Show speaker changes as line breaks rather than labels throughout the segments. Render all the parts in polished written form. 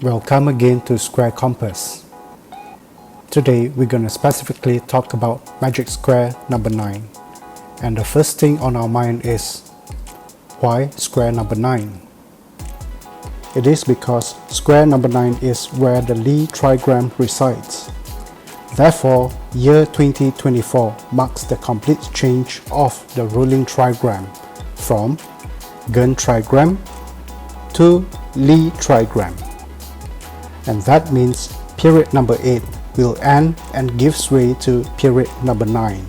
Welcome again to Square Compass. Today we're going to specifically talk about magic square number 9. And the first thing on our mind is, why square number 9? It is because square number 9 is where the Lie trigram resides. Therefore, year 2024 marks the complete change of the ruling trigram from Gun trigram to Lie trigram. And that means period number 8 will end and gives way to period number 9.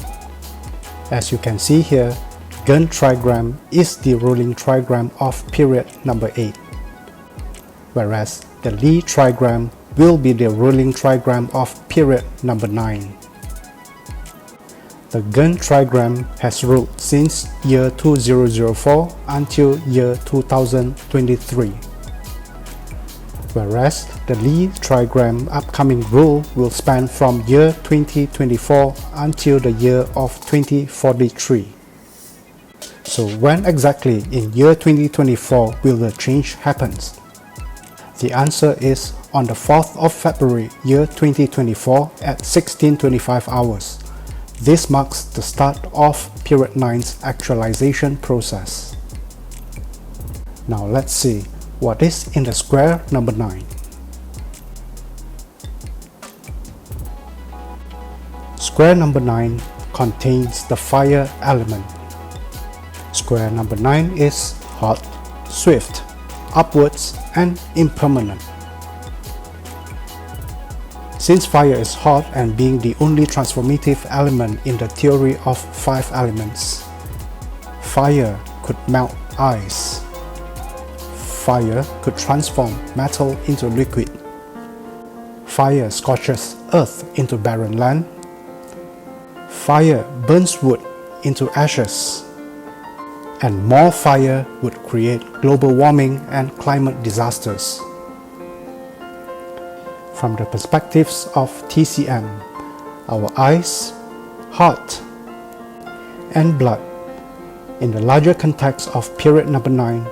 As you can see here, Gun trigram is the ruling trigram of period number 8, whereas the Lie trigram will be the ruling trigram of period number 9. The Gun trigram has ruled since year 2004 until year 2023. Whereas the Lie trigram upcoming rule will span from year 2024 until the year of 2043. So when exactly in year 2024 will the change happen? The answer is on the 4th of February year 2024 at 16:25 hours. This marks the start of period 9's actualization process. Now let's see what is in the square number 9. Square number 9 contains the fire element. Square number 9 is hot, swift, upwards, and impermanent. Since fire is hot and being the only transformative element in the theory of 5 elements, fire could melt ice. Fire could transform metal into liquid. Fire scorches earth into barren land. Fire burns wood into ashes. And more fire would create global warming and climate disasters. From the perspectives of TCM, our eyes, heart, and blood, in the larger context of period number 9,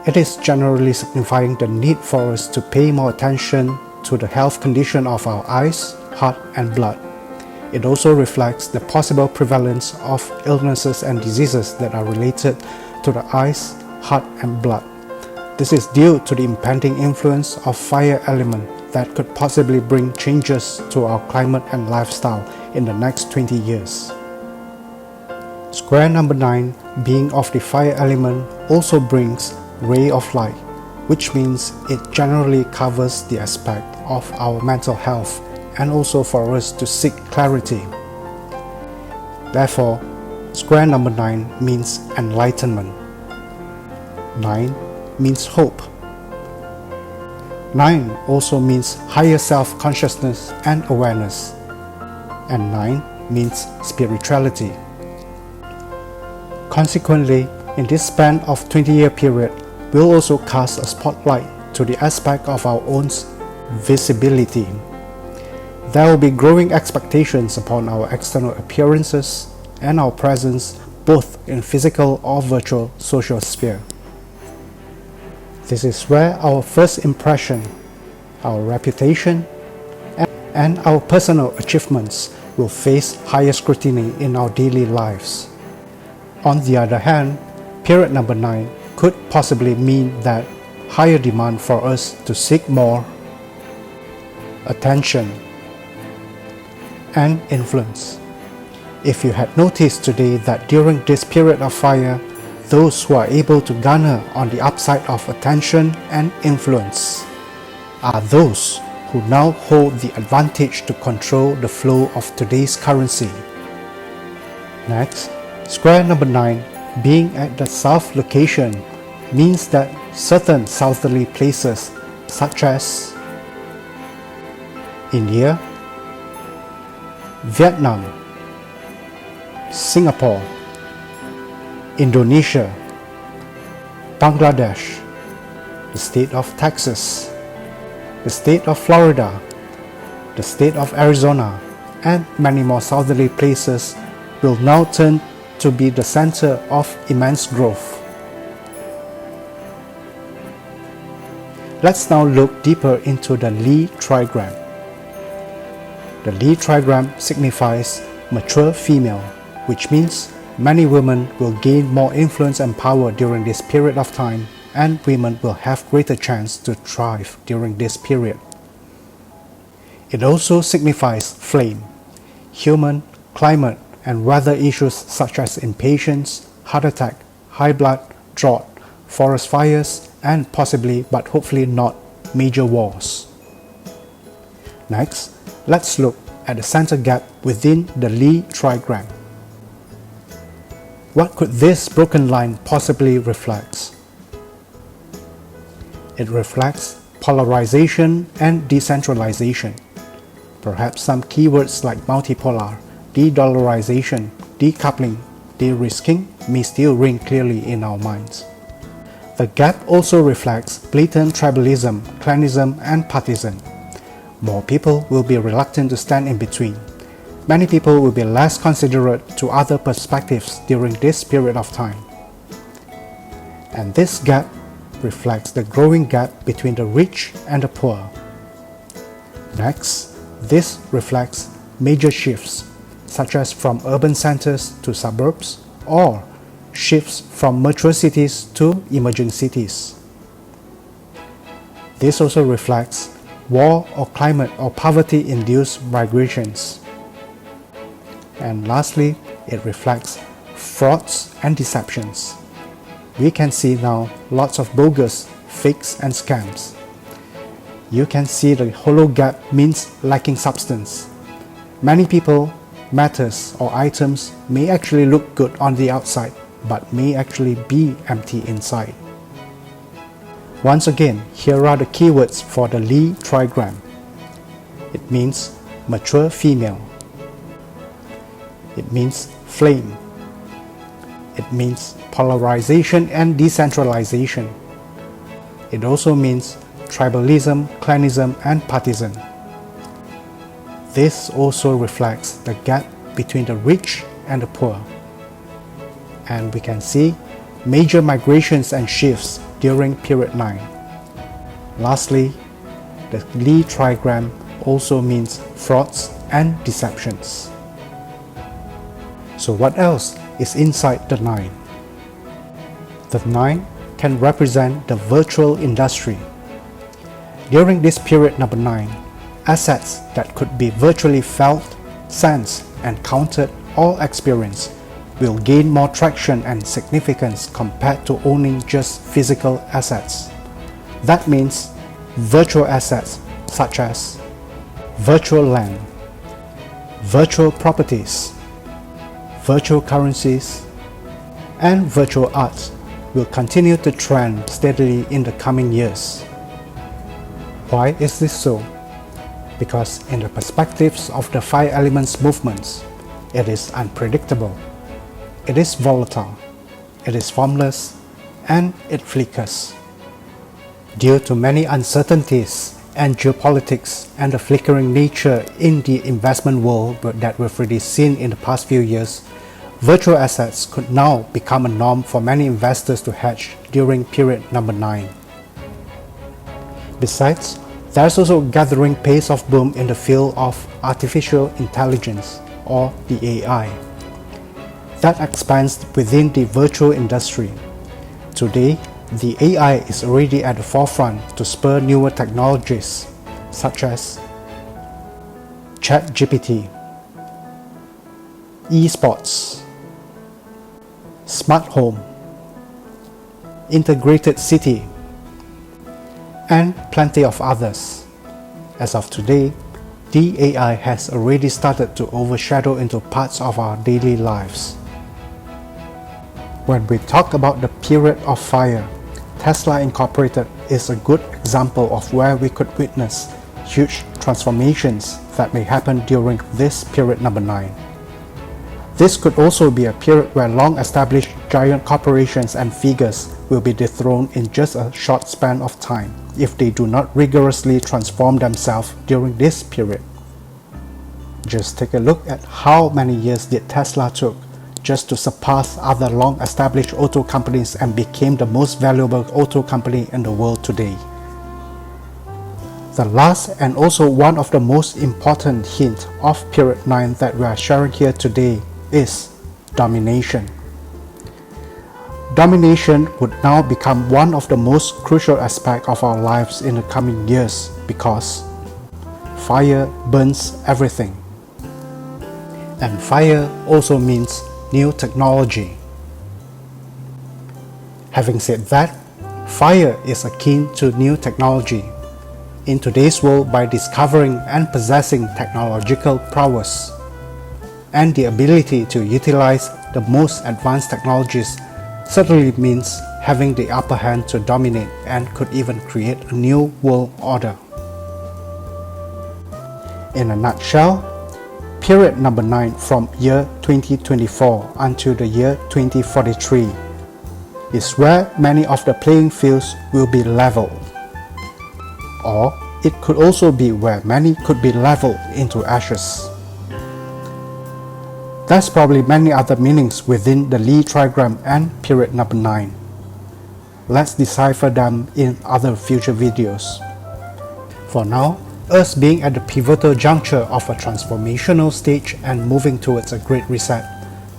it is generally signifying the need for us to pay more attention to the health condition of our eyes, heart, and blood. It also reflects the possible prevalence of illnesses and diseases that are related to the eyes, heart, and blood. This is due to the impending influence of fire element that could possibly bring changes to our climate and lifestyle in the next 20 years. Square number 9, being of the fire element, also brings ray of light, which means it generally covers the aspect of our mental health and also for us to seek clarity. Therefore, square number 9 means enlightenment. 9 means hope. 9 also means higher self-consciousness and awareness. And 9 means spirituality. Consequently, in this span of 20-year period, we'll also cast a spotlight to the aspect of our own visibility. There will be growing expectations upon our external appearances and our presence both in physical or virtual social sphere. This is where our first impression, our reputation, and our personal achievements will face higher scrutiny in our daily lives. On the other hand, period number 9 could possibly mean that higher demand for us to seek more attention and influence. If you had noticed today that during this period of fire, those who are able to garner on the upside of attention and influence are those who now hold the advantage to control the flow of today's currency. Next, square number 9 being at the south location means that certain southerly places such as India, Vietnam, Singapore, Indonesia, Bangladesh, the state of Texas, the state of Florida, the state of Arizona, and many more southerly places will now turn to be the center of immense growth. Let's now look deeper into the Lee Trigram. The Lee Trigram signifies mature female, which means many women will gain more influence and power during this period of time, and women will have greater chance to thrive during this period. It also signifies flame, human, climate, and weather issues such as impatience, heart attack, high blood, drought, forest fires, and possibly, but hopefully not, major wars. Next, let's look at the center gap within the Lee Trigram. What could this broken line possibly reflect? It reflects polarization and decentralization. Perhaps some keywords like multipolar, de-dollarization, decoupling, de-risking may still ring clearly in our minds. The gap also reflects blatant tribalism, clanism, and partisan. More people will be reluctant to stand in between. Many people will be less considerate to other perspectives during this period of time. And this gap reflects the growing gap between the rich and the poor. Next, this reflects major shifts, such as from urban centers to suburbs, or shifts from mature cities to emerging cities. This also reflects war or climate or poverty-induced migrations. And lastly, it reflects frauds and deceptions. We can see now lots of bogus, fakes, and scams. You can see the hollow gap means lacking substance. Many people, matters, or items may actually look good on the outside, but may actually be empty inside. Once again, here are the keywords for the Lee Trigram. It means mature female. It means flame. It means polarization and decentralization. It also means tribalism, clanism, and partisan. This also reflects the gap between the rich and the poor. And we can see major migrations and shifts during period 9. Lastly, the Lee Trigram also means frauds and deceptions. So what else is inside the 9? The 9 can represent the virtual industry. During this period number 9, assets that could be virtually felt, sensed, and counted or experienced will gain more traction and significance compared to owning just physical assets. That means virtual assets such as virtual land, virtual properties, virtual currencies, and virtual arts will continue to trend steadily in the coming years. Why is this so? Because in the perspectives of the 5 elements movements, it is unpredictable, it is volatile, it is formless, and it flickers. Due to many uncertainties and geopolitics and the flickering nature in the investment world that we've already seen in the past few years, virtual assets could now become a norm for many investors to hedge during period number 9. Besides, there's also a gathering pace of boom in the field of artificial intelligence, or the AI. That expands within the virtual industry. Today, the AI is already at the forefront to spur newer technologies such as ChatGPT, esports, smart home, integrated city, and plenty of others. As of today, the AI has already started to overshadow into parts of our daily lives. When we talk about the period of fire, Tesla Incorporated is a good example of where we could witness huge transformations that may happen during this period number 9. This could also be a period where long-established giant corporations and figures will be dethroned in just a short span of time if they do not rigorously transform themselves during this period. Just take a look at how many years did Tesla took just to surpass other long-established auto companies and became the most valuable auto company in the world today. The last and also one of the most important hint of period 9 that we are sharing here today is domination. Domination would now become one of the most crucial aspects of our lives in the coming years because fire burns everything. And fire also means new technology. Having said that, fire is akin to new technology in today's world by discovering and possessing technological prowess and the ability to utilize the most advanced technologies certainly means having the upper hand to dominate and could even create a new world order. In a nutshell, period number 9 from year 2024 until the year 2043 is where many of the playing fields will be leveled. Or it could also be where many could be leveled into ashes. There's probably many other meanings within the Lee trigram and period number 9. Let's decipher them in other future videos. For now, us being at the pivotal juncture of a transformational stage and moving towards a great reset,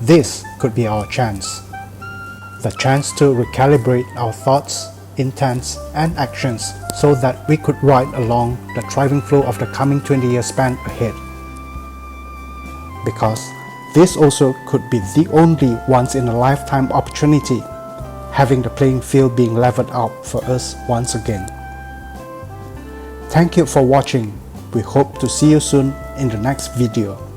this could be our chance. The chance to recalibrate our thoughts, intents, and actions so that we could ride along the thriving flow of the coming 20-year span ahead. Because this also could be the only once-in-a-lifetime opportunity, having the playing field being leveled out for us once again. Thank you for watching. We hope to see you soon in the next video.